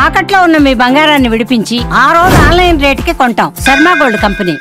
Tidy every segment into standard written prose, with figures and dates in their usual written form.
తాకట్లో ఉన్న మీ బంగారాన్ని విడిపించి ఆ రోజు ఆన్లైన్ రేటుకి కొంటాం. Sharma gold company.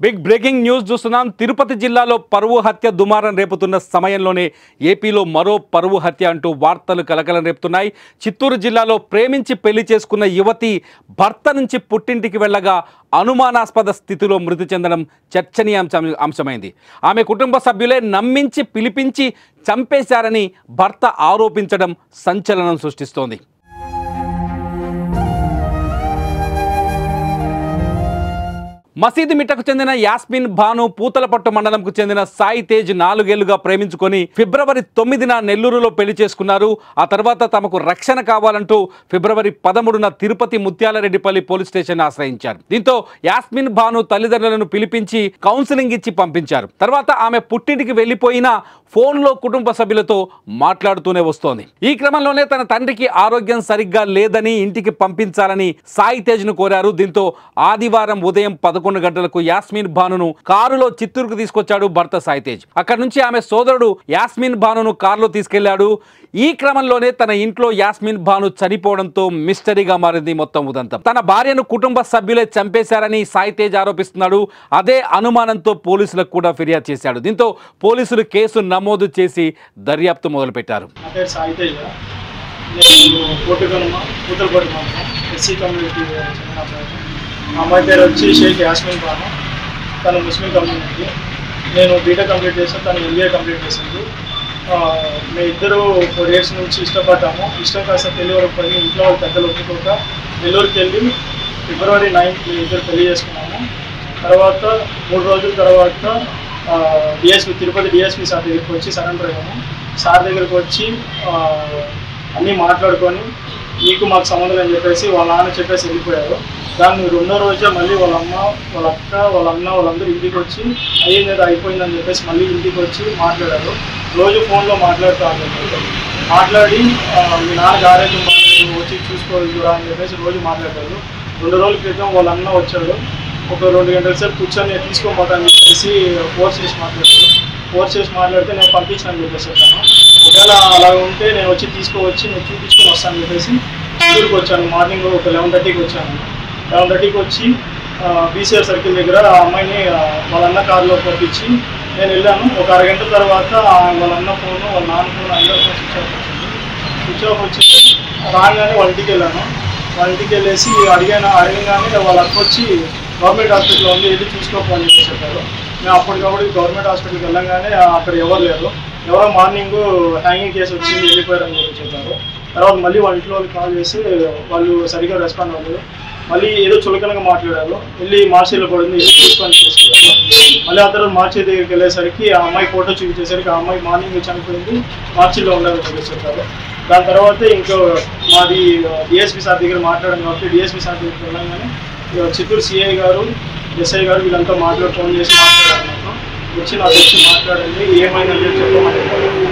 Big breaking news చూస్తున్నాం. తిరుపతి జిల్లాలో పరువు హత్య దుమారం రేపుతున్న సమయంలోనే ఏపీలో మరో పరువు హత్య అంటూ వార్తలు కలకలం రేపుతున్నాయి. చిత్తూరు జిల్లాలో ప్రేమించి పెళ్లి చేసుకున్న యువతి భర్త నుంచి పుట్టింటికి వెళ్ళగా అనుమానాస్పద స్థితిలో మృతి చెందడం చర్చనీయాంశమైంది. ఆమె కుటుంబ సభ్యులే నమ్మించి పిలిపించి చంపేశారని భర్త ఆరోపించడం సంచలనం సృష్టిస్తోంది. మసీదు మిట్టకు చెందిన యాస్మిన్ భాను పూతలపట్టు మండలంకు చెందిన సాయి తేజ్ 4 ఏళ్లుగా ప్రేమించుకొని ఫిబ్రవరి 9న నెల్లూరులో పెళ్లి చేసుకున్నారు. ఆ తర్వాత తమకు రక్షణ కావాలంటూ ఫిబ్రవరి 13న తిరుపతి ముత్యాలరెడ్డిపల్లి పోలీస్ స్టేషన్ ఆశ్రయించారు. దీంతో యాస్మిన్ భాను తల్లిదండ్రులను పిలిపించి కౌన్సిలింగ్ ఇచ్చి పంపించారు. తర్వాత ఆమె పుట్టింటికి వెళ్లిపోయినా ఫోన్లో కుటుంబ సభ్యులతో మాట్లాడుతూనే వస్తోంది. ఈ క్రమంలోనే తన తండ్రికి ఆరోగ్యం సరిగ్గా లేదని ఇంటికి పంపించాలని సాయి తేజ్ను కోరారు. దీంతో ఆదివారం ఉదయం 11 గంటలకు యాస్మిన్ భానును కారులో చిత్తూరుకు తీసుకొచ్చాడు భర్త సాయి తేజ్. అక్కడి నుంచి ఆమె సోదరుడు యాస్మిన్ భానును కారులో తీసుకెళ్లాడు. ఈ క్రమంలోనే తన ఇంట్లో యాస్మిన్ భాను చనిపోవడంతో మిస్టరీగా మారింది మొత్తం ఉదంతం. తన భార్యను కుటుంబ సభ్యులే చంపేశారని సాయి తేజ్ ఆరోపిస్తున్నాడు. అదే అనుమానంతో పోలీసులకు కూడా ఫిర్యాదు చేశాడు. దీంతో పోలీసులు కేసు నమోదు చేసి దర్యాప్తు మొదలుపెట్టారు. అమ్మాయి పేరు వచ్చి షేక్ యాస్మిన్ భాను. తను ముస్లిం కమ్యూనిటీ. నేను బీటెక్ కంప్లీట్ చేశాను, తను ఎంబీఏ కంప్లీట్ చేసింది. మేము ఇద్దరు 4 years నుంచి ఇష్టపడ్డాము. ఇష్టం కాస్త పెళ్లి వరకు పోయి ఇంట్లో వాళ్ళు పెద్దలు ఒప్పుకోక నెల్లూరుకి వెళ్ళి ఫిబ్రవరి 9th మేము ఇద్దరు పెళ్లి చేసుకున్నాము. తర్వాత 3 రోజుల తర్వాత తిరుపతి డిఎస్పీ సార్ దగ్గరికి వచ్చి సరెండర్ అయ్యాము. సార్ దగ్గరికి వచ్చి అన్నీ మాట్లాడుకొని మీకు మాకు సంబంధం అని చెప్పేసి వాళ్ళ నాన్న చెప్పేసి వెళ్ళిపోయారు. దాన్ని 2వ రోజే మళ్ళీ వాళ్ళ అమ్మ, వాళ్ళ అక్క, వాళ్ళ అన్న వాళ్ళందరూ ఇంటికి వచ్చి అయ్యేది అయిపోయిందని చెప్పేసి మళ్ళీ ఇంటికి వచ్చి మాట్లాడారు. రోజు ఫోన్లో మాట్లాడి మీ నాన్నకి ఆరోగ్యం వచ్చి చూసుకోవాలి కూడా అని చెప్పేసి రోజు మాట్లాడారు. 2 రోజుల క్రితం వాళ్ళ అన్న వచ్చాడు. ఒక 2 గంటల సేపు కూర్చొని తీసుకోమంటాను చెప్పేసి ఫోర్స్ చేసి మాట్లాడితే నేను పంపించాను చెప్పేసి చెప్పాను. ఒకవేళ అలా ఉంటే నేను వచ్చి తీసుకువచ్చి నేను చూపించుకొని వస్తాను చెప్పేసి చిత్తూరుకి వచ్చాను. మార్నింగ్ ఒక 11:30కి వచ్చాను. 11:30కి వచ్చి బీసీఆర్ సర్కిల్ దగ్గర ఆ అమ్మాయిని వాళ్ళ అన్న కారులో పంపించి నేను వెళ్ళాను. ఒక అరగంట తర్వాత వాళ్ళ అన్న ఫోను, వాళ్ళ నాన్న ఫోన్ అందరూ స్విచ్ ఆఫ్ వచ్చింది. రాగానే వాళ్ళ ఇంటికి వెళ్ళాను. వాళ్ళ ఇంటికి వెళ్ళేసి అడగగానే వాళ్ళ అక్క వచ్చి గవర్నమెంట్ హాస్పిటల్లో ఉంది, వెళ్ళి చూసుకోకపోని చెప్పి చెప్పారు. మేము అప్పటికప్పుడు గవర్నమెంట్ హాస్పిటల్కి వెళ్ళగానే అక్కడ ఎవరు లేరు. ఎవరో మార్నింగ్ హ్యాంగింగ్ కేసు వచ్చింది వెళ్ళిపోయారని చెప్పి చెప్పారు. తర్వాత మళ్ళీ వాళ్ళ ఇంట్లో వాళ్ళకి కాల్ చేసి వాళ్ళు సరిగ్గా రెస్పాండ్ అవ్వలేదు. మళ్ళీ ఏదో చులకనగా మాట్లాడారు. వెళ్ళి మార్చిలో పడింది, వెళ్ళి తీసుకొని చేసుకున్నారు. మళ్ళీ ఆ తర్వాత మార్చి దగ్గరికి వెళ్ళేసరికి ఆ అమ్మాయి ఫోటో చూపించేసరికి ఆ అమ్మాయి మార్నింగ్ చనిపోయింది, మార్చిలో ఉండాలని చెప్పేసి చెప్పారు. దాని తర్వాత ఇంకో మాది డిఎస్పీ సార్ దగ్గర మాట్లాడాను కాబట్టి డిఎస్పీ సార్ దగ్గరికి వెళ్ళగానే చిత్తూరు సిఐ గారు, ఎస్ఐ గారు వీళ్ళంతా ఫోన్ చేసి మాట్లాడారు. నాకు వచ్చి మాట్లాడండి ఏమైందని చెప్పమని